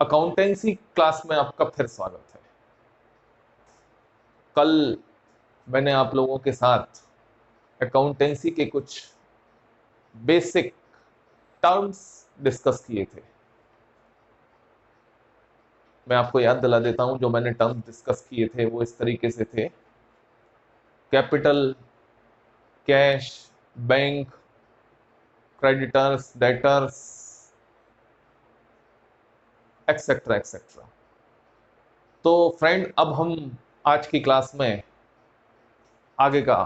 Accountancy class में आपका फिर स्वागत है। कल मैंने आप लोगों के साथ अकाउंटेंसी के कुछ बेसिक टर्म्स डिस्कस किए थे। मैं आपको याद दिला देता हूं, जो मैंने टर्म्स डिस्कस किए थे वो इस तरीके से थे: capital, cash, bank, creditors, debtors, etcetera etcetera. तो फ्रेंड, अब हम आज की क्लास में आगे का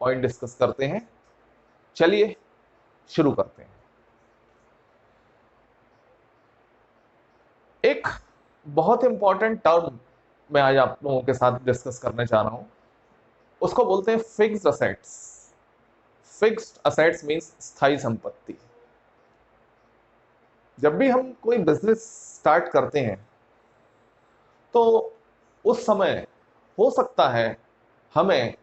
पॉइंट डिस्कस करते हैं। चलिए शुरू करते हैं। एक बहुत इंपॉर्टेंट टर्म मैं आज आप लोगों के साथ डिस्कस करने जा रहा हूं, उसको बोलते हैं fixed assets. Fixed assets means स्थायी संपत्ति। जब भी हम कोई बिजनेस स्टार्ट करते हैं तो उस समय हो सकता है हमें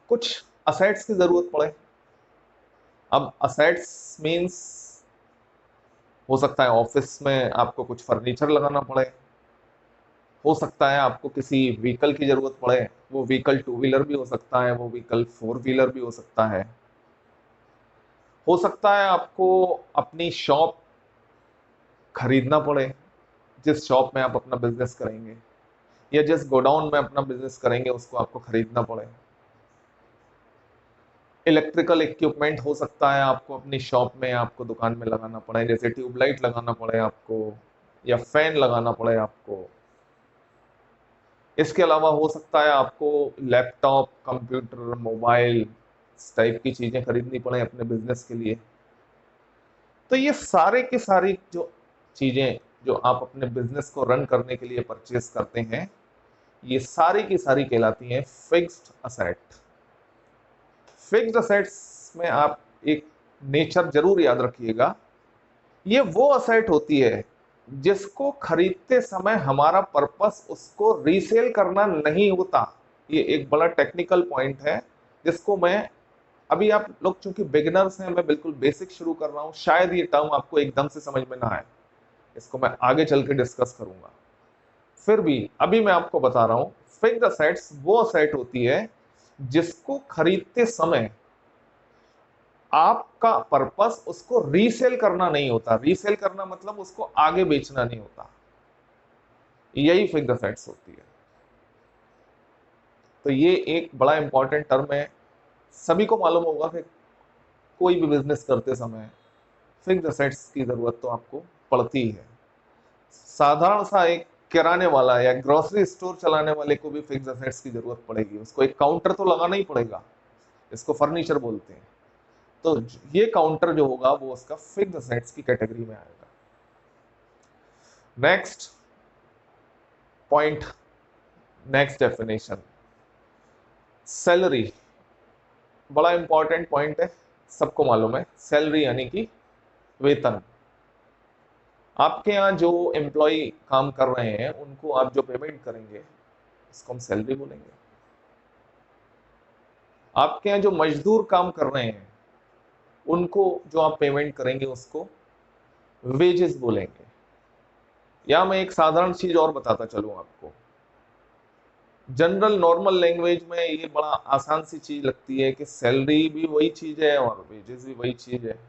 कुछ असेट्स की जरूरत पड़े। अब असेट्स मींस हो सकता है ऑफिस में आपको कुछ फर्नीचर लगाना पड़े, हो सकता है आपको किसी व्हीकल की जरूरत पड़े, वो व्हीकल टू व्हीलर भी हो सकता है, वो व्हीकल फोर व्हीलर भी हो सकता है। हो सकता है आपको अपनी शॉप खरीदना पड़े, जिस शॉप में आप अपना बिजनेस करेंगे, या जिस गोडाउन में अपना बिजनेस करेंगे उसको आपको खरीदना पड़े। इलेक्ट्रिकल इक्विपमेंट हो सकता है आपको अपनी शॉप में, आपको दुकान में लगाना पड़े, जैसे ट्यूबलाइट लगाना पड़े आपको, या फैन लगाना पड़े आपको। इसके अलावा हो सकता है आपको लैपटॉप, कंप्यूटर, मोबाइल, इस टाइप की चीजें खरीदनी पड़े अपने बिजनेस के लिए। तो ये सारे की सारी जो चीजें जो आप अपने बिजनेस को रन करने के लिए परचेस करते हैं, ये सारी की सारी कहलाती हैं फिक्स्ड असेट। फिक्स्ड असेट्स में आप एक नेचर जरूर याद रखिएगा, ये वो असेट होती है जिसको खरीदते समय हमारा पर्पस उसको रीसेल करना नहीं होता। ये एक बड़ा टेक्निकल पॉइंट है जिसको मैं, अभी आप लोग चूंकि बिगिनर्स हैं, मैं बिल्कुल बेसिक शुरू कर रहा हूं, शायद ये टर्म आपको एकदम से समझ में ना आए, इसको मैं आगे चल के डिस्कस करूंगा। फिर भी अभी मैं आपको बता रहा हूं, फिक्स्ड असेट्स वो असेट होती है जिसको खरीदते समय आपका पर्पस उसको रीसेल करना नहीं होता। रीसेल करना मतलब उसको आगे बेचना नहीं होता, यही फिक्स्ड असेट्स होती है। तो ये एक बड़ा इंपॉर्टेंट टर्म है। सभी को मालूम होगा कि कोई भी बिजनेस करते समय फिक्स्ड असेट्स की जरूरत तो आपको पड़ती है। साधारण सा एक किराने वाला या ग्रोसरी स्टोर चलाने वाले को भी फिक्स्ड असेट्स की जरूरत पड़ेगी, उसको एक काउंटर तो लगाना ही पड़ेगा, इसको फर्नीचर बोलते हैं। तो ये काउंटर जो होगा वो उसका फिक्स्ड असेट्स की कैटेगरी में आएगा। Next point, next definition, salary. बड़ा इंपॉर्टेंट पॉइंट है, सबको मालूम है, सैलरी यानी कि वेतन। आपके यहाँ जो एम्प्लॉय काम कर रहे हैं उनको आप जो पेमेंट करेंगे उसको हम सैलरी बोलेंगे। आपके यहाँ जो मजदूर काम कर रहे हैं उनको जो आप पेमेंट करेंगे उसको वेजेस बोलेंगे। या मैं एक साधारण चीज और बताता चलूं आपको, जनरल नॉर्मल लैंग्वेज में ये बड़ा आसान सी चीज लगती है कि सैलरी भी वही चीज है और वेजेस भी वही चीज है,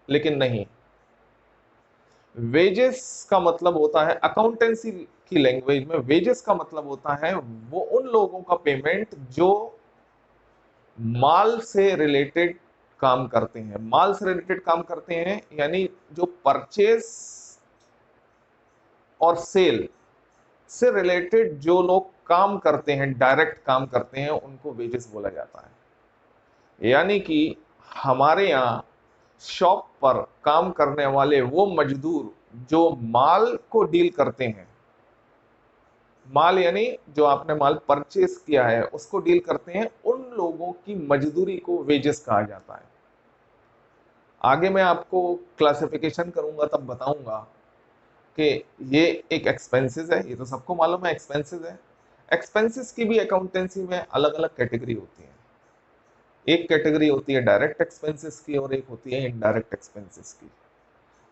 लेकिन नहीं। वेजेस का मतलब होता है, अकाउंटेंसी की लैंग्वेज में वेजेस का मतलब होता है वो उन लोगों का पेमेंट जो माल से रिलेटेड काम करते हैं। माल से रिलेटेड काम करते हैं यानी जो परचेज और सेल से रिलेटेड जो लोग काम करते हैं, डायरेक्ट काम करते हैं, उनको वेजेस बोला जाता है। यानी कि हमारे यहाँ शॉप पर काम करने वाले वो मजदूर जो माल को डील करते हैं, माल यानी जो आपने माल परचेस किया है उसको डील करते हैं, उन लोगों की मजदूरी को वेजेस कहा जाता है। आगे मैं आपको क्लासिफिकेशन करूंगा तब बताऊंगा कि ये एक एक्सपेंसेस है, ये तो सबको मालूम है एक्सपेंसेस है। एक्सपेंसेस की भी अकाउंटेंसी में अलग अलग कैटेगरी होती है। एक कैटेगरी होती है डायरेक्ट एक्सपेंसेस की और एक होती है इनडायरेक्ट एक्सपेंसेस की।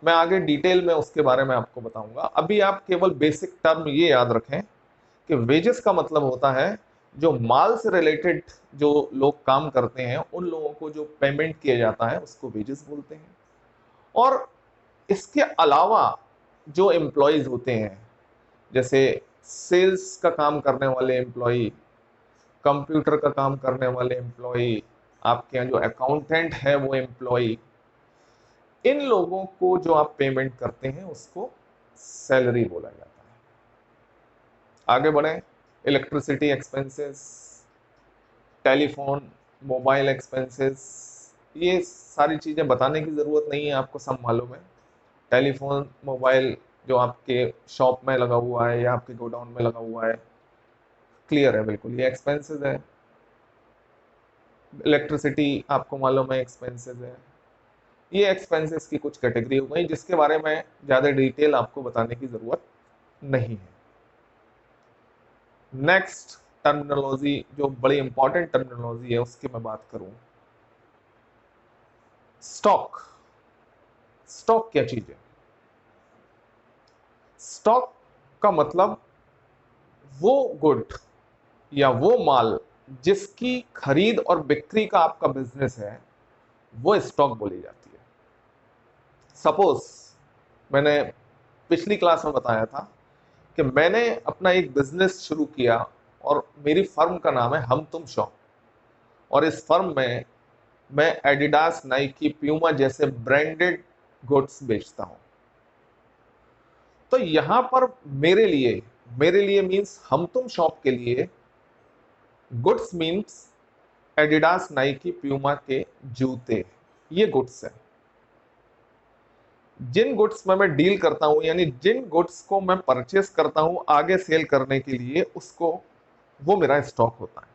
मैं आगे डिटेल में उसके बारे में आपको बताऊंगा। अभी आप केवल बेसिक टर्म ये याद रखें कि वेजेस का मतलब होता है जो माल से रिलेटेड जो लोग काम करते हैं उन लोगों को जो पेमेंट किया जाता है उसको वेजेस बोलते हैं। और इसके अलावा जो एम्प्लॉयज होते हैं, जैसे सेल्स का काम करने वाले एम्प्लॉय, कंप्यूटर का काम करने वाले एम्प्लॉय, आपके यहाँ जो अकाउंटेंट है वो एम्प्लॉय, इन लोगों को जो आप पेमेंट करते हैं उसको सैलरी बोला जाता है। आगे बढ़े, electricity expenses, telephone, mobile expenses, ये सारी चीजें बताने की जरूरत नहीं है, आपको सब मालूम है। टेलीफोन, मोबाइल जो आपके शॉप में लगा हुआ है या आपके गोडाउन में लगा हुआ है, क्लियर है बिल्कुल, ये एक्सपेंसेस है। इलेक्ट्रिसिटी आपको मालूम है एक्सपेंसेस है। ये एक्सपेंसेस की कुछ कैटेगरी हो गई जिसके बारे में ज्यादा डिटेल आपको बताने की जरूरत नहीं है। नेक्स्ट टर्मिनोलॉजी जो बड़ी इंपॉर्टेंट टर्मिनोलॉजी है उसकी मैं बात करूं, स्टॉक। स्टॉक क्या चीज है? स्टॉक का मतलब वो गुड या वो माल जिसकी खरीद और बिक्री का आपका बिजनेस है, वो स्टॉक बोली जाती है। सपोज मैंने पिछली क्लास में बताया था कि मैंने अपना एक बिजनेस शुरू किया और मेरी फर्म का नाम है हम तुम शॉप, और इस फर्म में मैं एडिडास, नाइकी, प्यूमा जैसे ब्रांडेड गुड्स बेचता हूं। तो यहां पर मेरे लिए मींस हम तुम शॉप के लिए goods means Adidas, Nike, Puma के जूते, ये गुड्स है। जिन गुड्स में मैं डील करता हूं यानी जिन गुड्स को मैं परचेस करता हूं आगे सेल करने के लिए, उसको वो मेरा स्टॉक होता है।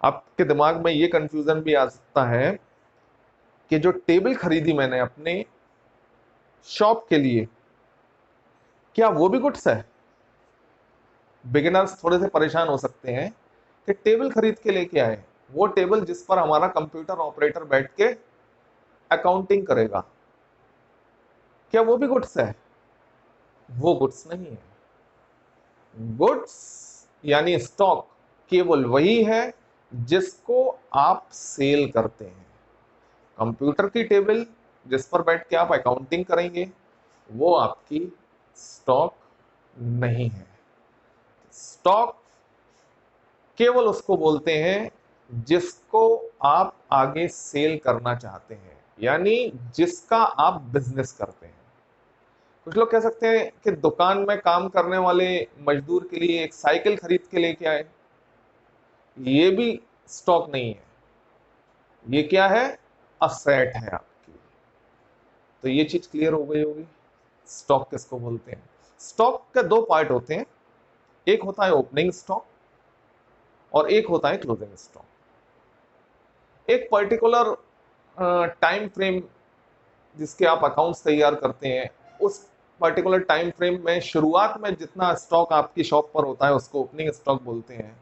आपके दिमाग में ये कंफ्यूजन भी आ सकता है कि जो टेबल खरीदी मैंने अपने शॉप के लिए, क्या वो भी गुड्स है? बिगिनर्स थोड़े से परेशान हो सकते हैं कि टेबल खरीद के लेके आए, वो टेबल जिस पर हमारा कंप्यूटर ऑपरेटर बैठ के अकाउंटिंग करेगा, क्या वो भी गुड्स है? वो गुड्स नहीं है। गुड्स यानी स्टॉक केवल वही है जिसको आप सेल करते हैं। कंप्यूटर की टेबल जिस पर बैठ के आप अकाउंटिंग करेंगे वो आपकी स्टॉक नहीं है। स्टॉक केवल उसको बोलते हैं जिसको आप आगे सेल करना चाहते हैं, यानी जिसका आप बिजनेस करते हैं। कुछ लोग कह सकते हैं कि दुकान में काम करने वाले मजदूर के लिए एक साइकिल खरीद के लेके आए, ये भी स्टॉक नहीं है। ये क्या है? असेट है आपकी। तो ये चीज क्लियर हो गई होगी, स्टॉक किसको बोलते हैं। स्टॉक के दो पार्ट होते हैं, एक होता है ओपनिंग स्टॉक और एक होता है क्लोजिंग स्टॉक। एक पर्टिकुलर टाइम फ्रेम जिसके आप अकाउंट्स तैयार करते हैं, उस पर्टिकुलर टाइम फ्रेम में शुरुआत में जितना स्टॉक आपकी शॉप पर होता है उसको ओपनिंग स्टॉक बोलते हैं,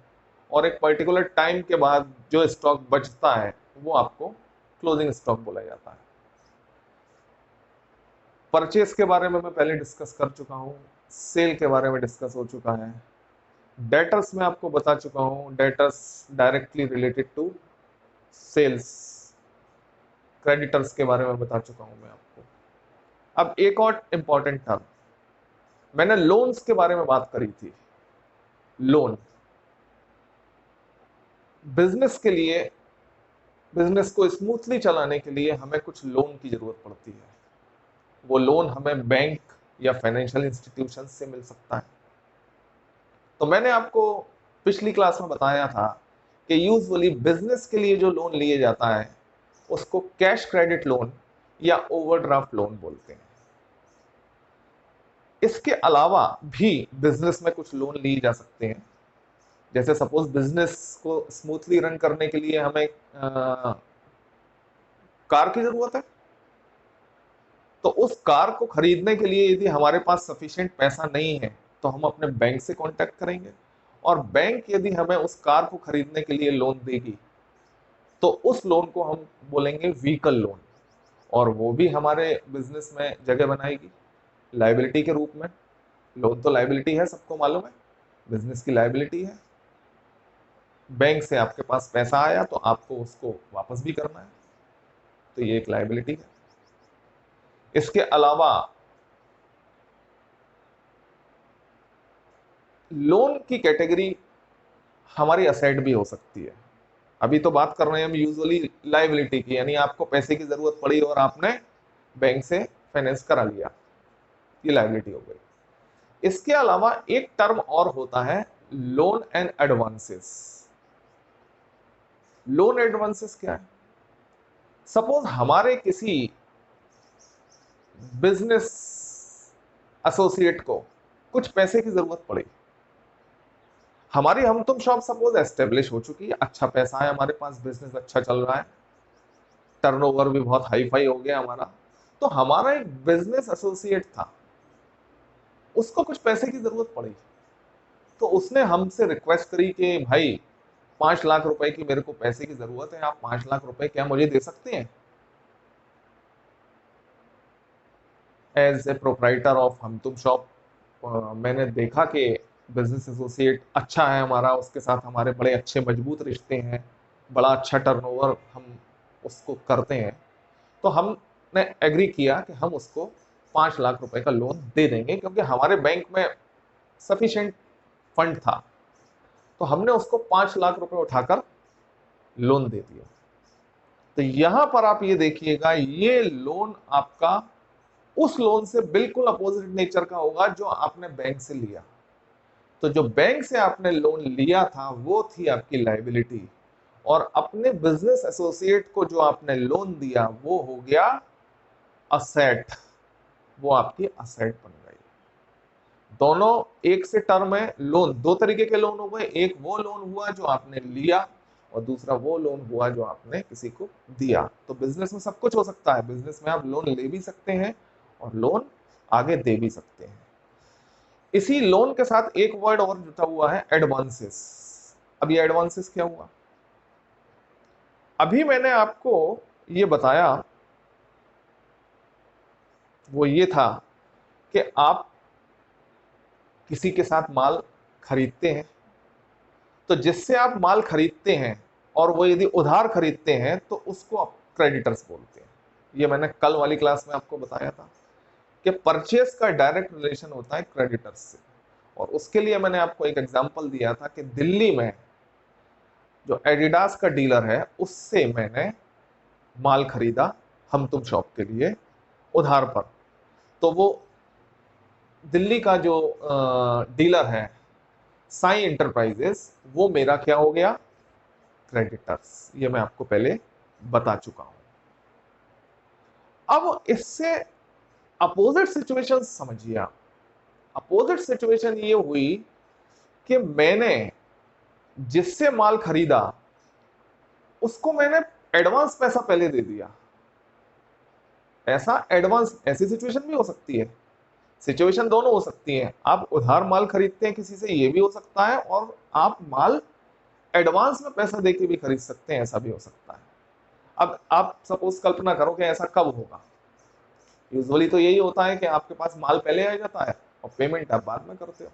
और एक पर्टिकुलर टाइम के बाद जो स्टॉक बचता है वो आपको क्लोजिंग स्टॉक बोला जाता है। परचेस के बारे में मैं पहले डिस्कस कर चुका हूं, सेल के बारे में डिस्कस हो चुका है, डेटर्स में आपको बता चुका हूं, debtors directly related to sales, creditors के बारे में बता चुका हूं मैं आपको। अब एक और इंपॉर्टेंट टर्म, मैंने लोन्स के बारे में बात करी थी। लोन बिजनेस के लिए, बिजनेस को स्मूथली चलाने के लिए हमें कुछ लोन की जरूरत पड़ती है। वो लोन हमें बैंक या फाइनेंशियल इंस्टीट्यूशन से मिल सकता है। तो मैंने आपको पिछली क्लास में बताया था कि यूजुअली बिजनेस के लिए जो लोन लिए जाता है उसको कैश क्रेडिट लोन या ओवरड्राफ्ट लोन बोलते हैं। इसके अलावा भी बिजनेस में कुछ लोन लिए जा सकते हैं। जैसे सपोज बिजनेस को स्मूथली रन करने के लिए हमें कार की जरूरत है, तो उस कार को खरीदने के लिए यदि हमारे पास सफिशिएंट पैसा नहीं है तो हम अपने बैंक से कांटेक्ट करेंगे, और बैंक यदि हमें उस कार को खरीदने के लिए लोन देगी तो उस लोन को हम बोलेंगे व्हीकल लोन। और वो भी हमारे बिजनेस में जगह बनाएगी लायबिलिटी के रूप में। लोन तो लायबिलिटी है, सबको मालूम है, बिजनेस की लायबिलिटी है। बैंक से आपके पास पैसा आया तो आपको उसको वापस भी करना है, तो ये एक लायबिलिटी है। इसके अलावा लोन की कैटेगरी हमारी असेट भी हो सकती है। अभी तो बात कर रहे हैं हम यूजुअली लायबिलिटी की, यानी आपको पैसे की जरूरत पड़ी और आपने बैंक से फाइनेंस करा लिया, ये लायबिलिटी हो गई। इसके अलावा एक टर्म और होता है, loan and advances. Loan advances क्या है? सपोज हमारे किसी बिजनेस एसोसिएट को कुछ पैसे की जरूरत पड़ी, हमारी हम तुम शॉप सपोज एस्टेब्लिश हो चुकी है, अच्छा पैसा है हमारे पास, बिजनेस अच्छा चल रहा है, टर्नओवर भी बहुत हाई फाई हो गया हमारा, तो हमारा एक बिजनेस एसोसिएट था, उसको कुछ पैसे की जरूरत पड़ी, तो उसने हमसे रिक्वेस्ट करी कि भाई 5 लाख रुपए की मेरे को पैसे की जरूरत है, आप 5 लाख रुपए क्या मुझे दे सकते हैं? एज ए प्रोप्राइटर ऑफ हम तुम शॉप मैंने देखा कि बिजनेस एसोसिएट अच्छा है हमारा, उसके साथ हमारे बड़े अच्छे मजबूत रिश्ते हैं, बड़ा अच्छा टर्नओवर हम उसको करते हैं, तो हमने एग्री किया कि हम उसको 5 लाख रुपए का लोन दे देंगे, क्योंकि हमारे बैंक में सफिशिएंट फंड था, तो हमने उसको 5 लाख रुपए उठाकर लोन दे दिया। तो यहां पर आप ये देखिएगा, ये लोन आपका उस लोन से बिल्कुल अपोजिट नेचर का होगा जो आपने बैंक से लिया। तो जो बैंक से आपने लोन लिया था वो थी आपकी लायबिलिटी, और अपने बिजनेस एसोसिएट को जो आपने लोन दिया वो हो गया असेट, वो आपकी असेट बन गई। दोनों एक से टर्म है, लोन दो तरीके के लोन हो गए, एक वो लोन हुआ जो आपने लिया और दूसरा वो लोन हुआ जो आपने किसी को दिया। तो बिजनेस में सब कुछ हो सकता है, बिजनेस में आप लोन ले भी सकते हैं और लोन आगे दे भी सकते हैं। इसी लोन के साथ एक वर्ड और जुटा हुआ है, एडवांसेस। अब ये एडवांसेस क्या हुआ? अभी मैंने आपको ये बताया, वो ये था कि आप किसी के साथ माल खरीदते हैं, तो जिससे आप माल खरीदते हैं और वो यदि उधार खरीदते हैं तो उसको आप क्रेडिटर्स बोलते हैं। ये मैंने कल वाली क्लास में आपको बताया था कि परचेस का डायरेक्ट रिलेशन होता है क्रेडिटर्स से, और उसके लिए मैंने आपको एक एग्जांपल दिया था कि दिल्ली में जो एडिडास का डीलर है उससे मैंने माल खरीदा हम तुम शॉप के लिए उधार पर, तो वो दिल्ली का जो डीलर है साई इंटरप्राइजेस, वो मेरा क्या हो गया? क्रेडिटर्स। ये मैं आपको पहले बता चुका हूं। अब इससे अपोजिट सिचुएशन समझिए आप। अपोजिट सिचुएशन ये हुई कि मैंने जिससे माल खरीदा उसको मैंने एडवांस पैसा पहले दे दिया। ऐसा एडवांस, ऐसी सिचुएशन भी हो सकती है, सिचुएशन दोनों हो सकती है। आप उधार माल खरीदते हैं किसी से, ये भी हो सकता है, और आप माल एडवांस में पैसा देके भी खरीद सकते हैं, ऐसा भी हो सकता है। अब आप सपोज कल्पना करो कि ऐसा कब होगा। यूजुअली तो यही होता है कि आपके पास माल पहले आ जाता है और पेमेंट आप बाद में करते हो,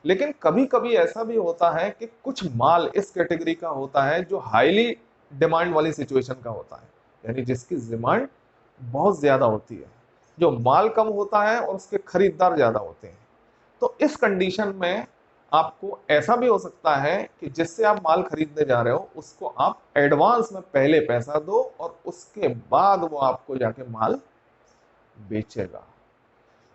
लेकिन कभी कभी ऐसा भी होता है कि कुछ माल इस कैटेगरी का होता है जो हाईली डिमांड वाली सिचुएशन का होता है, यानी जिसकी डिमांड बहुत ज्यादा होती है, जो माल कम होता है और उसके खरीदार ज्यादा होते हैं। तो इस कंडीशन में आपको ऐसा भी हो सकता है कि जिससे आप माल खरीदने जा रहे हो उसको आप एडवांस में पहले पैसा दो और उसके बाद वो आपको जाके माल बेचेगा।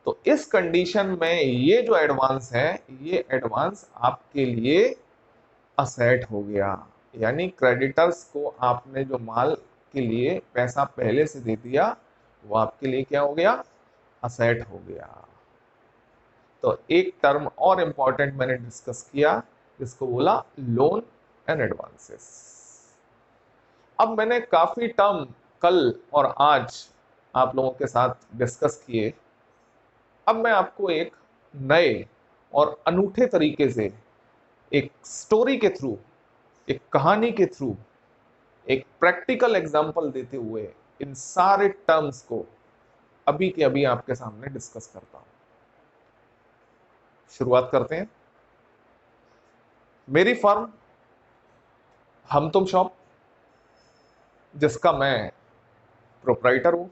तो इस कंडीशन में ये जो एडवांस है, ये एडवांस आपके लिए असेट हो गया, यानी क्रेडिटर्स को आपने जो माल के लिए पैसा पहले से दे दिया वो आपके लिए क्या हो गया? असेट हो गया। तो एक टर्म और इंपॉर्टेंट मैंने डिस्कस किया जिसको बोला लोन एंड एडवांसेस। अब मैंने काफी टर्म कल और आज आप लोगों के साथ डिस्कस किए। अब मैं आपको एक नए और अनूठे तरीके से एक स्टोरी के थ्रू, एक कहानी के थ्रू, एक प्रैक्टिकल एग्जाम्पल देते हुए इन सारे टर्म्स को अभी के अभी आपके सामने डिस्कस करता हूं। शुरुआत करते हैं। मेरी फर्म हम तुम शॉप, जिसका मैं प्रोप्राइटर हूं।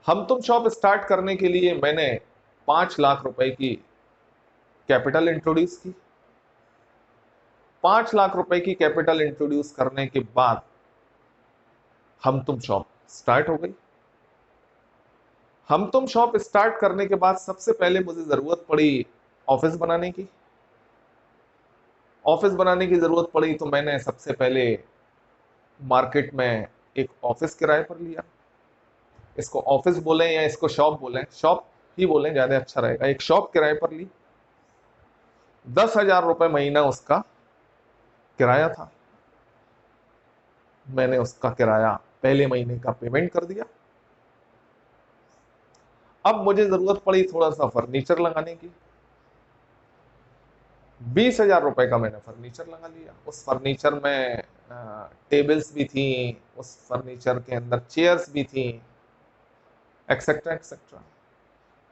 हम तुम शॉप स्टार्ट करने के लिए मैंने 5 लाख रुपए की कैपिटल इंट्रोड्यूस की। 5 लाख रुपए की कैपिटल इंट्रोड्यूस करने के बाद हम तुम शॉप स्टार्ट हो गई। हम तुम शॉप स्टार्ट करने के बाद सबसे पहले मुझे जरूरत पड़ी ऑफिस बनाने की। ऑफिस बनाने की जरूरत पड़ी तो मैंने सबसे पहले मार्केट में एक ऑफिस किराए पर लिया। इसको ऑफिस बोलें या इसको शॉप बोलें, शॉप ही बोलें ज्यादा अच्छा रहेगा। एक शॉप किराए पर ली। 10,000 रुपए महीना उसका किराया था। मैंने उसका किराया पहले महीने का पेमेंट कर दिया। अब मुझे जरूरत पड़ी थोड़ा सा फर्नीचर लगाने की। 20,000 रुपए का मैंने फर्नीचर लगा लिया। उस फर्नीचर में टेबल्स भी थी, उस फर्नीचर के अंदर चेयर्स भी थी, एक्सेट्रा एक्सेट्रा।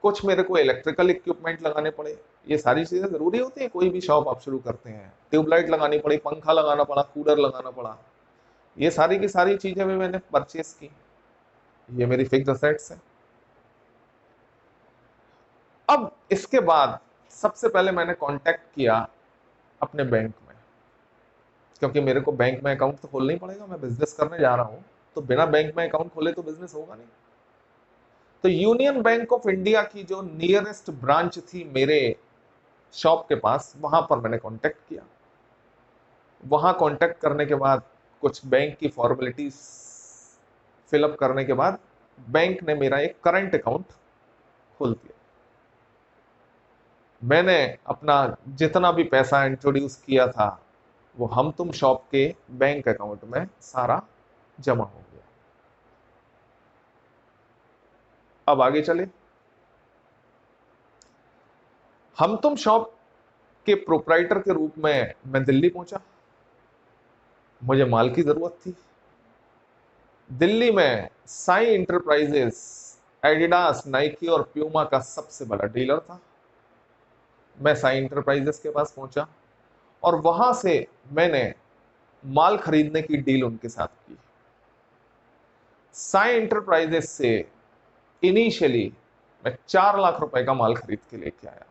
कुछ मेरे को इलेक्ट्रिकल इक्विपमेंट लगाने पड़े। ये सारी चीजें जरूरी होती है कोई भी शॉप आप शुरू करते हैं। ट्यूबलाइट लगानी पड़ी, पंखा लगाना पड़ा, कूलर लगाना पड़ा। ये सारी की सारी चीजें भी मैंने परचेस की। ये मेरी फिक्स असेट्स है। अब इसके बाद सबसे पहले मैंने कांटेक्ट किया अपने बैंक में, क्योंकि मेरे को बैंक में अकाउंट तो खोलना ही पड़ेगा। मैं बिजनेस करने जा रहा हूं, तो बिना बैंक में अकाउंट खोले तो बिजनेस होगा नहीं। तो यूनियन बैंक ऑफ इंडिया की जो नियरेस्ट ब्रांच थी मेरे शॉप के पास, वहां पर मैंने कांटेक्ट किया। वहां कांटेक्ट करने के बाद कुछ बैंक की फॉर्मेलिटीज फिलअप करने के बाद बैंक ने मेरा एक करंट अकाउंट खोल दिया। मैंने अपना जितना भी पैसा इंट्रोड्यूस किया था वो हम तुम शॉप के बैंक अकाउंट में सारा जमा हो गया। अब आगे चले। हम तुम शॉप के प्रोप्राइटर के रूप में मैं दिल्ली पहुंचा। मुझे माल की जरूरत थी। दिल्ली में साई इंटरप्राइजेस एडिडास, नाइकी और प्यूमा का सबसे बड़ा डीलर था। मैं साई इंटरप्राइजेस के पास पहुंचा और वहां से मैंने माल खरीदने की डील उनके साथ की। साई इंटरप्राइजेस से इनिशियली मैं 4 लाख रुपए का माल खरीद के लेके आया।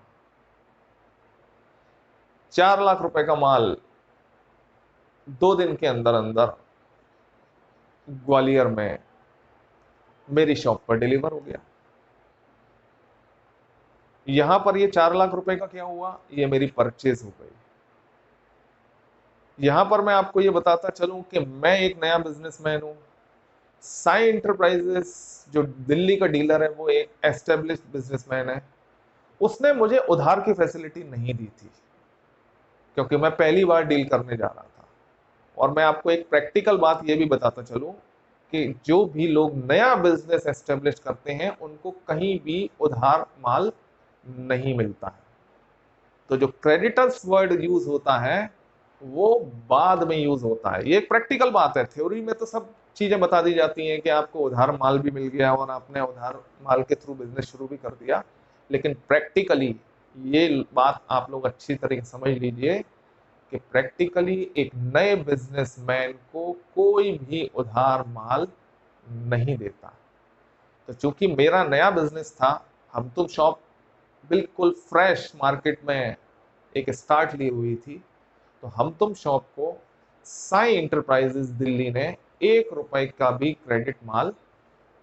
4 लाख रुपए का माल 2 दिन के अंदर अंदर ग्वालियर में मेरी शॉप पर डिलीवर हो गया। यहां पर ये 4 लाख रुपए का क्या हुआ, ये मेरी परचेज हो गई। यहां पर मैं आपको ये बताता चलूं कि मैं एक नया बिजनेसमैन हूं। साई इंटरप्राइजेस जो दिल्ली का डीलर है वो एक एस्टेब्लिश्ड बिजनेसमैन है। उसने मुझे उधार की फैसिलिटी नहीं दी थी, क्योंकि मैं पहली बार डील करने जा रहा था। और मैं आपको एक प्रैक्टिकल बात ये भी बताता चलूं कि जो भी लोग नया बिजनेस एस्टेब्लिश करते हैं उनको कहीं भी उधार माल नहीं मिलता है। तो जो क्रेडिटर्स वर्ड यूज होता है वो बाद में यूज होता है। ये एक प्रैक्टिकल बात है। थ्योरी में तो सब चीजें बता दी जाती हैं कि आपको उधार माल भी मिल गया और आपने उधार माल के थ्रू बिजनेस शुरू भी कर दिया, लेकिन प्रैक्टिकली ये बात आप लोग अच्छी तरीके से समझ लीजिए कि प्रैक्टिकली एक नए बिजनेसमैन को कोई भी उधार माल नहीं देता। तो चूंकि मेरा नया बिजनेस था, हम तुम शॉप बिल्कुल फ्रेश मार्केट में एक स्टार्ट ली हुई थी, तो हम तुम शॉप को साई इंटरप्राइजेस दिल्ली ने 1 रुपए का भी क्रेडिट माल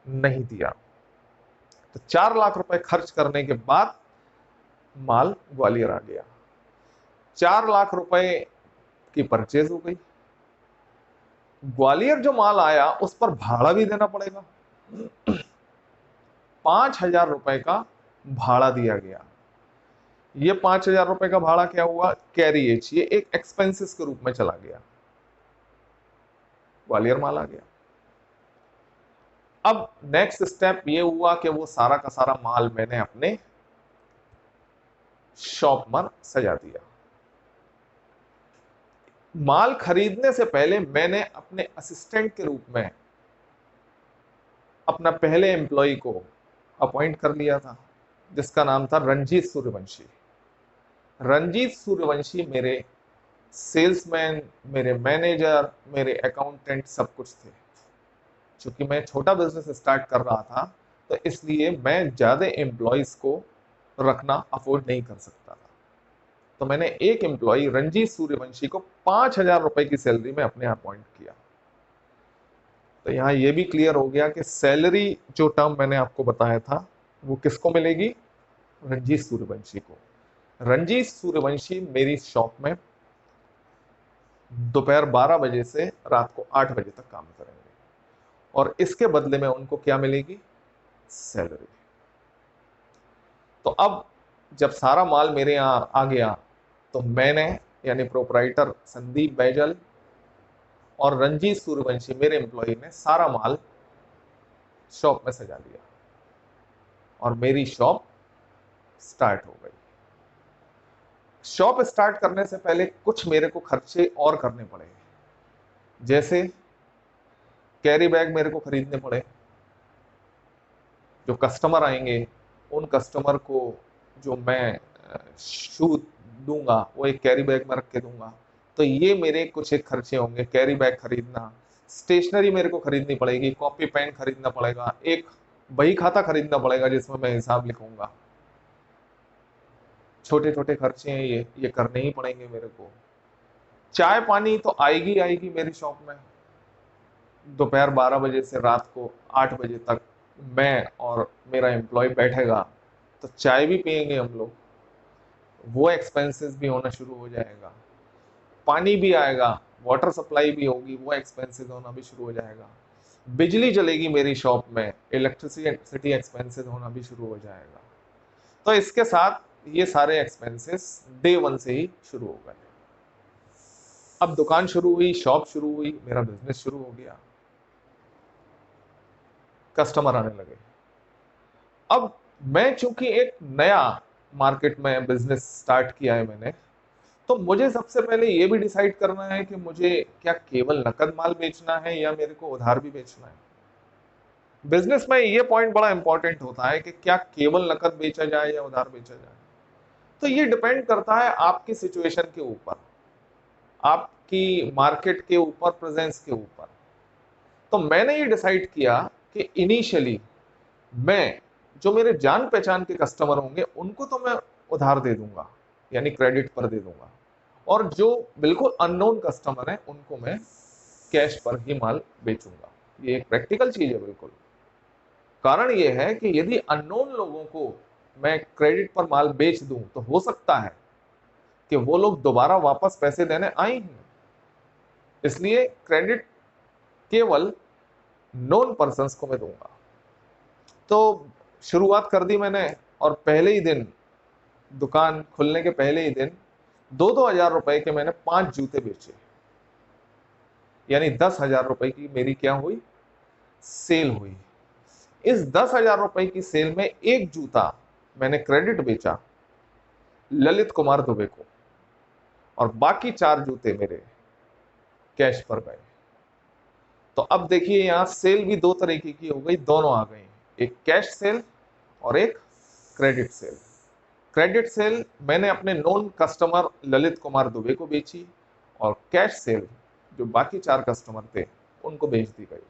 नहीं दिया। तो 4 लाख रुपए खर्च करने के बाद माल ग्वालियर आ गया। 4 लाख रुपए की परचेज हो गई। ग्वालियर जो माल आया उस पर भाड़ा भी देना पड़ेगा। 5,000 रुपए का भाड़ा दिया गया। ये 5,000 रुपए का भाड़ा क्या हुआ, कैरिएज, ये एक एक्सपेंसेस के रूप में चला गया। ग्वालियर माल आ गया। अब नेक्स्ट स्टेप ये हुआ कि वो सारा का सारा माल मैंने अपने शॉप पर सजा दिया। माल खरीदने से पहले मैंने अपने असिस्टेंट के रूप में अपना पहले एम्प्लॉय को अपॉइंट कर लिया था, जिसका नाम था रंजीत सूर्यवंशी। रंजीत सूर्यवंशी मेरे सेल्समैन, मेरे मैनेजर, मेरे अकाउंटेंट सब कुछ थे। चूंकि मैं छोटा बिजनेस स्टार्ट कर रहा था, तो इसलिए मैं ज्यादा एम्प्लॉयज को रखना अफोर्ड नहीं कर सकता था। तो मैंने एक एम्प्लॉय रंजीत सूर्यवंशी को 5,000 रुपए की सैलरी में अपने अपॉइंट किया। तो यहाँ ये भी क्लियर हो गया कि सैलरी जो टर्म मैंने आपको बताया था वो किसको मिलेगी? रंजीत सूर्यवंशी को। रंजीत सूर्यवंशी मेरी शॉप में दोपहर 12 बजे से रात को 8 बजे तक काम करेंगे, और इसके बदले में उनको क्या मिलेगी? सैलरी। तो अब जब सारा माल मेरे यहाँ आ गया, तो मैंने यानी प्रोपराइटर संदीप बैजल और रंजीत सूर्यवंशी मेरे एम्प्लॉय ने सारा माल शॉप में सजा लिया, और मेरी शॉप स्टार्ट हो गई। शॉप स्टार्ट करने से पहले कुछ मेरे को खर्चे और करने पड़े, जैसे कैरी बैग मेरे को खरीदने पड़े। जो कस्टमर आएंगे उन कस्टमर को जो मैं शू दूंगा वो एक कैरी बैग में रख के दूंगा। तो ये मेरे कुछ एक खर्चे होंगे, कैरी बैग खरीदना, स्टेशनरी मेरे को खरीदनी पड़ेगी, कॉपी पेन खरीदना पड़ेगा, एक बही खाता खरीदना पड़ेगा जिसमें मैं हिसाब लिखूंगा। छोटे छोटे खर्चे हैं, ये करने ही पड़ेंगे मेरे को। चाय पानी तो आएगी आएगी मेरी शॉप में। दोपहर 12 बजे से रात को 8 बजे तक मैं और मेरा एम्प्लॉय बैठेगा, तो चाय भी पियेंगे हम लोग, वो एक्सपेंसेस भी होना शुरू हो जाएगा। पानी भी आएगा, वाटर सप्लाई भी होगी, वो एक्सपेंसेस होना भी शुरू हो जाएगा। बिजली चलेगी मेरी शॉप में, इलेक्ट्रिसिटी एक्सपेंसेस होना भी शुरू हो जाएगा। तो इसके साथ ये सारे एक्सपेंसेस डे 1 से ही शुरू हो गए। अब दुकान शुरू हुई, शॉप शुरू हुई, मेरा बिजनेस शुरू हो गया, कस्टमर आने लगे। अब मैं चूंकि एक नया मार्केट में बिजनेस स्टार्ट किया है मैंने, तो मुझे सबसे पहले ये भी डिसाइड करना है कि मुझे क्या केवल नकद माल बेचना है या मेरे को उधार भी बेचना है। बिजनेस में ये पॉइंट बड़ा इंपॉर्टेंट होता है कि क्या केवल नकद बेचा जाए या उधार बेचा जाए। तो ये डिपेंड करता है आपकी सिचुएशन के ऊपर, आपकी मार्केट के ऊपर, प्रेजेंस के ऊपर। तो मैंने ये डिसाइड किया कि इनिशियली मैं जो मेरे जान पहचान के कस्टमर होंगे उनको तो मैं उधार दे दूंगा, यानी क्रेडिट पर दे दूंगा, और जो बिल्कुल अननोन कस्टमर है उनको मैं कैश पर ही माल बेचूंगा। ये एक प्रैक्टिकल चीज है बिल्कुल। कारण ये है कि यदि अननोन लोगों को मैं क्रेडिट पर माल बेच दूं तो हो सकता है कि वो लोग दोबारा वापस पैसे देने आए ही नहीं। इसलिए क्रेडिट केवल नोन पर्सन्स को मैं दूंगा। तो शुरुआत कर दी मैंने, और पहले ही दिन, दुकान खुलने के पहले ही दिन 2,000 रुपए के मैंने 5 जूते बेचे, यानी 10,000 रुपए की मेरी क्या हुई? सेल हुई। इस 10,000 रुपए की सेल में एक जूता मैंने क्रेडिट बेचा ललित कुमार दुबे को, और बाकी 4 जूते मेरे कैश पर गए। तो अब देखिए यहां सेल भी दो तरीके की हो गई, दोनों आ गई, एक कैश सेल और एक क्रेडिट सेल। क्रेडिट सेल मैंने अपने नॉन कस्टमर ललित कुमार दुबे को बेची, और कैश सेल जो बाकी 4 कस्टमर थे उनको बेच दी गई।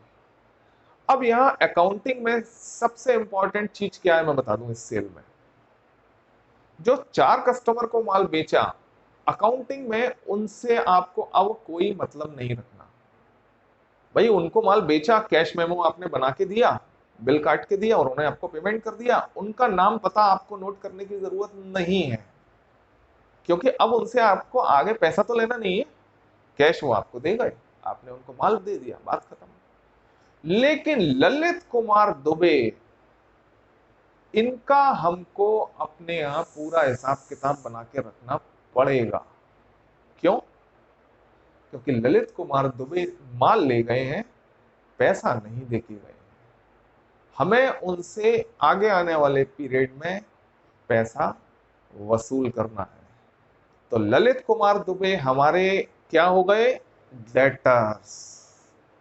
अब यहाँ अकाउंटिंग में सबसे इंपॉर्टेंट चीज क्या है मैं बता दूं। इस सेल में जो 4 कस्टमर को माल बेचा, अकाउंटिंग में उनसे आपको अब कोई मतलब नहीं रखना। भाई उनको माल बेचा, कैश मेमो आपने बना के दिया, बिल काट के दिया, और उन्हें आपको पेमेंट कर दिया, उनका नाम पता आपको नोट करने की जरूरत नहीं है, क्योंकि अब उनसे आपको आगे पैसा तो लेना नहीं है। कैश वो आपको दे गए, आपने उनको माल दे दिया, बात खत्म। लेकिन ललित कुमार दुबे, इनका हमको अपने यहां पूरा हिसाब किताब बना के रखना पड़ेगा। क्यों? क्योंकि ललित कुमार दुबे माल ले गए हैं, पैसा नहीं दे के गए। हमें उनसे आगे आने वाले पीरियड में पैसा वसूल करना है। तो ललित कुमार दुबे हमारे क्या हो गए? डेटर्स।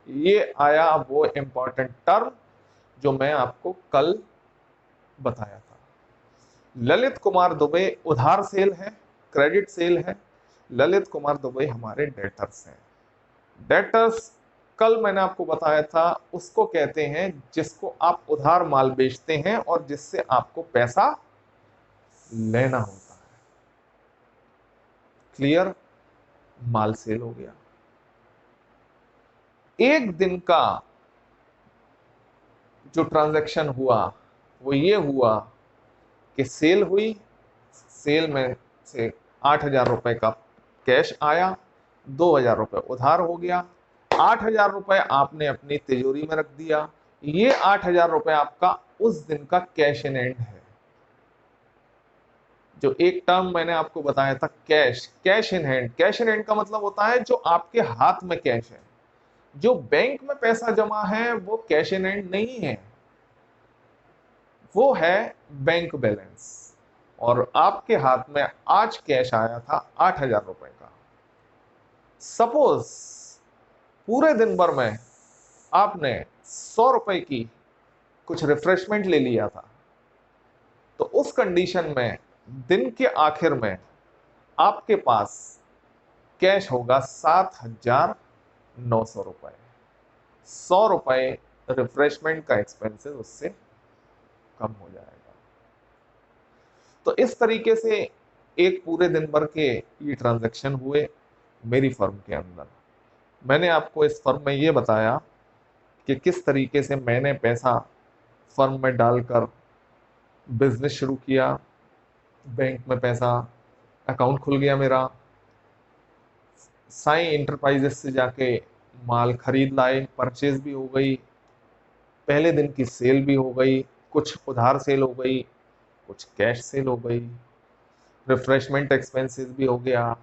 ये आया वो इंपॉर्टेंट टर्म जो मैं आपको कल बताया था। ललित कुमार दुबे उधार सेल है, क्रेडिट सेल है। ललित कुमार दुबे हमारे डेटर्स हैं। डेटर्स कल मैंने आपको बताया था, उसको कहते हैं जिसको आप उधार माल बेचते हैं और जिससे आपको पैसा लेना होता है। क्लियर? माल सेल हो गया। एक दिन का जो ट्रांजैक्शन हुआ वो ये हुआ कि सेल हुई, सेल में से 8,000 रुपए का कैश आया, 2,000 रुपए उधार हो गया, 8,000 रुपए आपने अपनी तिजोरी में रख दिया। ये 8,000 रुपए आपका उस दिन का कैश इन हैंड है। जो एक टर्म मैंने आपको बताया था cash, cash in hand. Cash in hand का मतलब होता है जो आपके हाथ में कैश है। जो बैंक में पैसा जमा है वो कैश इन हैंड नहीं है, वो है बैंक बैलेंस। और आपके हाथ में आज कैश आया था 8,000 रुपए का। सपोज पूरे दिन भर में आपने 100 रुपए की कुछ रिफ्रेशमेंट ले लिया था, तो उस कंडीशन में दिन के आखिर में आपके पास कैश होगा 7,900 रुपए। 100 रुपए रिफ्रेशमेंट का एक्सपेंसेस उससे कम हो जाएगा। तो इस तरीके से एक पूरे दिन भर के ये ट्रांजैक्शन हुए मेरी फर्म के अंदर। मैंने आपको इस फर्म में ये बताया कि किस तरीके से मैंने पैसा फर्म में डालकर बिजनेस शुरू किया, बैंक में पैसा अकाउंट खुल गया मेरा, साई इंटरप्राइजेस से जाके माल खरीद लाए, परचेज भी हो गई, पहले दिन की सेल भी हो गई, कुछ उधार सेल हो गई, कुछ कैश सेल हो गई, रिफ्रेशमेंट एक्सपेंसेस भी हो गया,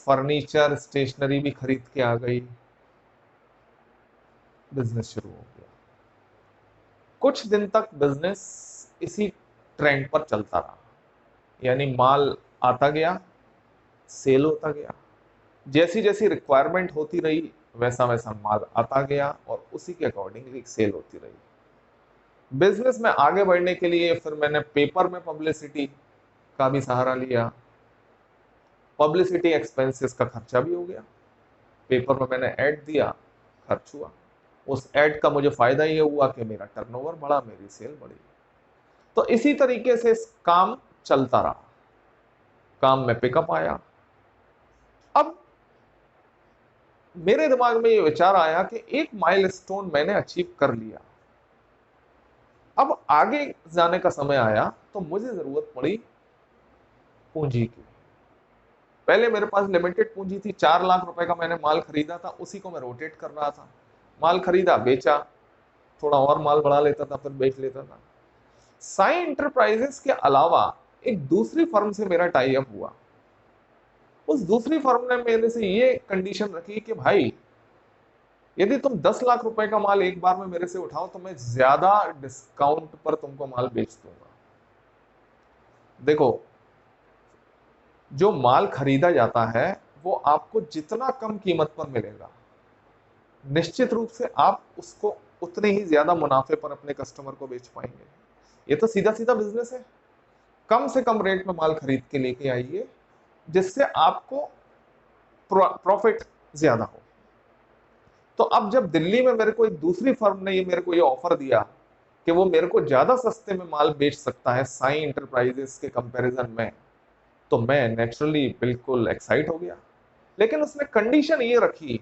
फर्नीचर स्टेशनरी भी खरीद के आ गई, बिजनेस शुरू हो गया। कुछ दिन तक बिजनेस इसी ट्रेंड पर चलता रहा, यानी माल आता गया, सेल होता गया, जैसी जैसी रिक्वायरमेंट होती रही वैसा वैसा माल आता गया और उसी के अकॉर्डिंगली सेल होती रही। बिजनेस में आगे बढ़ने के लिए फिर मैंने पेपर में पब्लिसिटी का भी सहारा लिया। पब्लिसिटी एक्सपेंसेस का खर्चा भी हो गया, पेपर में मैंने ऐड दिया, खर्च हुआ। उस ऐड का मुझे फायदा ये हुआ कि मेरा टर्नओवर बढ़ा, मेरी सेल बढ़ी। तो इसी तरीके से काम चलता रहा, काम में पिकअप आया। अब मेरे दिमाग में ये विचार आया कि एक माइलस्टोन मैंने अचीव कर लिया, अब आगे जाने का समय आया तो मुझे जरूरत पड़ी पूंजी की। पहले मेरे पास लिमिटेड पूंजी थी, 4 लाख रुपए का मैंने माल खरीदा था, उसी को मैं रोटेट कर रहा था। माल खरीदा, बेचा, थोड़ा और माल बढ़ा लेता था, फिर बेच लेता था। साई इंटरप्राइजेस के अलावा एक दूसरी फर्म से मेरा टाई अप हुआ। उस दूसरी फर्म ने मेरे से ये कंडीशन रखी कि भाई यदि तुम 10 लाख रुपए का माल एक बार में मेरे से उठाओ तो मैं ज्यादा डिस्काउंट पर तुमको माल बेच दूंगा। देखो, जो माल खरीदा जाता है वो आपको जितना कम कीमत पर मिलेगा, निश्चित रूप से आप उसको उतने ही ज्यादा मुनाफे पर अपने कस्टमर को बेच पाएंगे। ये तो सीधा सीधा बिजनेस है। कम से कम रेट में माल खरीद के लेके आइए जिससे आपको प्रॉफिट ज्यादा हो। तो अब जब दिल्ली में मेरे को एक दूसरी फर्म ने ये मेरे को ये ऑफर दिया कि वो मेरे को ज्यादा सस्ते में माल बेच सकता है साई इंटरप्राइजेस के कंपैरिजन में, तो मैं नेचुरली बिल्कुल एक्साइट हो गया। लेकिन उसने कंडीशन ये रखी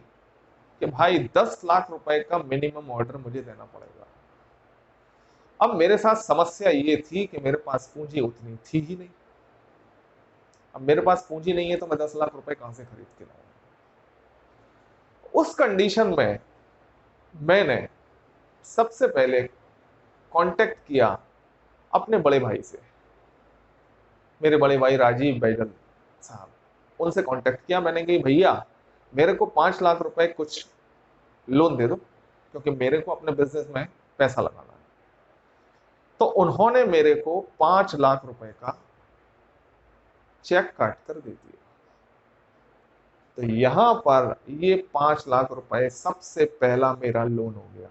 कि भाई 10 लाख रुपए का मिनिमम ऑर्डर मुझे देना पड़ेगा। अब मेरे साथ समस्या ये थी कि मेरे पास पूंजी उतनी थी ही नहीं। अब मेरे पास पूंजी नहीं है तो मैं 10 लाख रुपए कहां से खरीद के लाऊंगा। उस कंडीशन में मैंने सबसे पहले कांटेक्ट किया अपने बड़े भाई से, मेरे बड़े भाई राजीव बैजल साहब, उनसे कांटेक्ट किया मैंने कि भैया मेरे को 5 लाख रुपए कुछ लोन दे दो, क्योंकि मेरे को अपने बिजनेस में पैसा लगाना है। तो उन्होंने मेरे को 5 लाख रुपए का चेक काट कर दे दिया। तो यहां पर ये 5 लाख रुपए सबसे पहला मेरा लोन हो गया।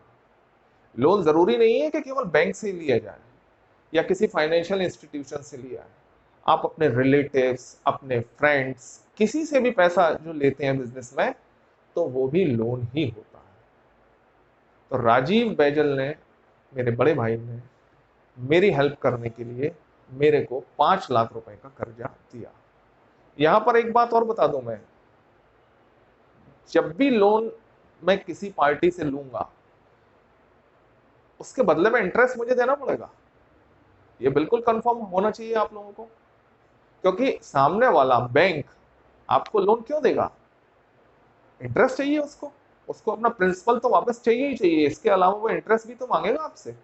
लोन जरूरी नहीं है कि केवल बैंक से ही लिया जाए या किसी फाइनेंशियल इंस्टीट्यूशन से लिया है। आप अपने रिलेटिव्स, अपने फ्रेंड्स, किसी से भी पैसा जो लेते हैं बिजनेस में, तो वो भी लोन ही होता है। तो राजीव बैजल ने, मेरे बड़े भाई ने, मेरी हेल्प करने के लिए मेरे को 5 लाख रुपए का कर्जा दिया। यहां पर एक बात और बता दूं मैं, जब भी लोन मैं किसी पार्टी से लूंगा, उसके बदले में इंटरेस्ट मुझे देना पड़ेगा। ये बिल्कुल कंफर्म होना चाहिए आप लोगों को, क्योंकि सामने वाला बैंक आपको लोन क्यों देगा? इंटरेस्ट चाहिए उसको, उसको अपना प्रिंसिपल तो वापस चाहिए ही चाहिए, इसके अलावा वो इंटरेस्ट भी तो मांगेगा आपसे।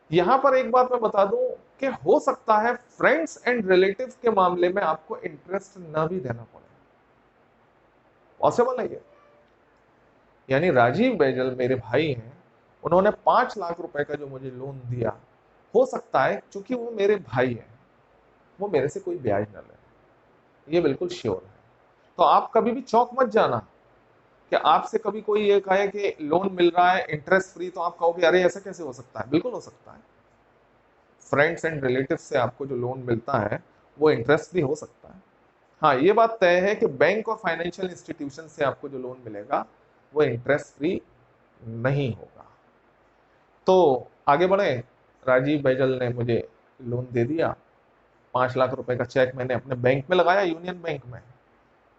यहां पर एक बात मैं बता दूं कि हो सकता है फ्रेंड्स एंड रिलेटिव के मामले में आपको इंटरेस्ट ना भी देना पड़े, पॉसिबल है ये। यानी राजीव बैजल मेरे भाई हैं, उन्होंने 5 लाख रुपए का जो मुझे लोन दिया, हो सकता है क्योंकि वो मेरे भाई हैं, वो मेरे से कोई ब्याज ना ले, ये बिल्कुल श्योर है। तो आप कभी भी चौंक मत जाना कि आपसे कभी कोई ये कहे कि लोन मिल रहा है इंटरेस्ट फ्री, तो आप कहोगे अरे ऐसा कैसे हो सकता है? बिल्कुल हो सकता है। फ्रेंड्स एंड रिलेटिव से आपको जो लोन मिलता है वो इंटरेस्ट भी हो सकता है। हाँ, ये बात तय है कि बैंक और फाइनेंशियल इंस्टीट्यूशन से आपको जो लोन मिलेगा वो इंटरेस्ट फ्री नहीं होगा। तो आगे बढ़े, राजीव बैजल ने मुझे लोन दे दिया। 5 लाख रुपए का चेक मैंने अपने बैंक में लगाया, यूनियन बैंक में,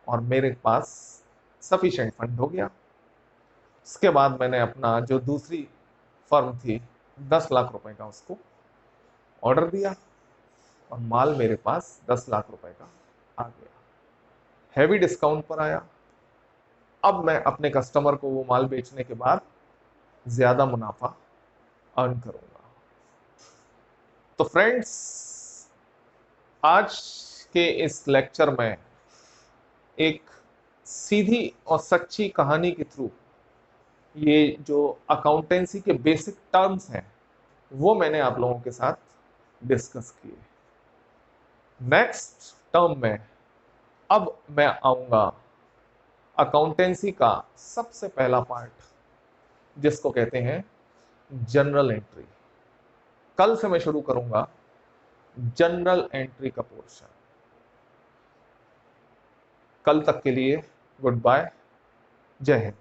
और मेरे पास सफिशिएंट फंड हो गया। उसके बाद मैंने अपना जो दूसरी फर्म थी, 10 लाख रुपए का उसको ऑर्डर दिया, और माल मेरे पास 10 लाख रुपए का आ गया, हैवी डिस्काउंट पर आया। अब मैं अपने कस्टमर को वो माल बेचने के बाद ज्यादा मुनाफा अर्न करूंगा। तो फ्रेंड्स, आज के इस लेक्चर में एक सीधी और सच्ची कहानी के थ्रू ये जो अकाउंटेंसी के बेसिक टर्म्स हैं वो मैंने आप लोगों के साथ डिस्कस किए। नेक्स्ट टर्म में अब मैं आऊंगा अकाउंटेंसी का सबसे पहला पार्ट, जिसको कहते हैं जनरल एंट्री। कल से मैं शुरू करूंगा जनरल एंट्री का पोर्शन। कल तक के लिए गुड बाय, जय हिंद।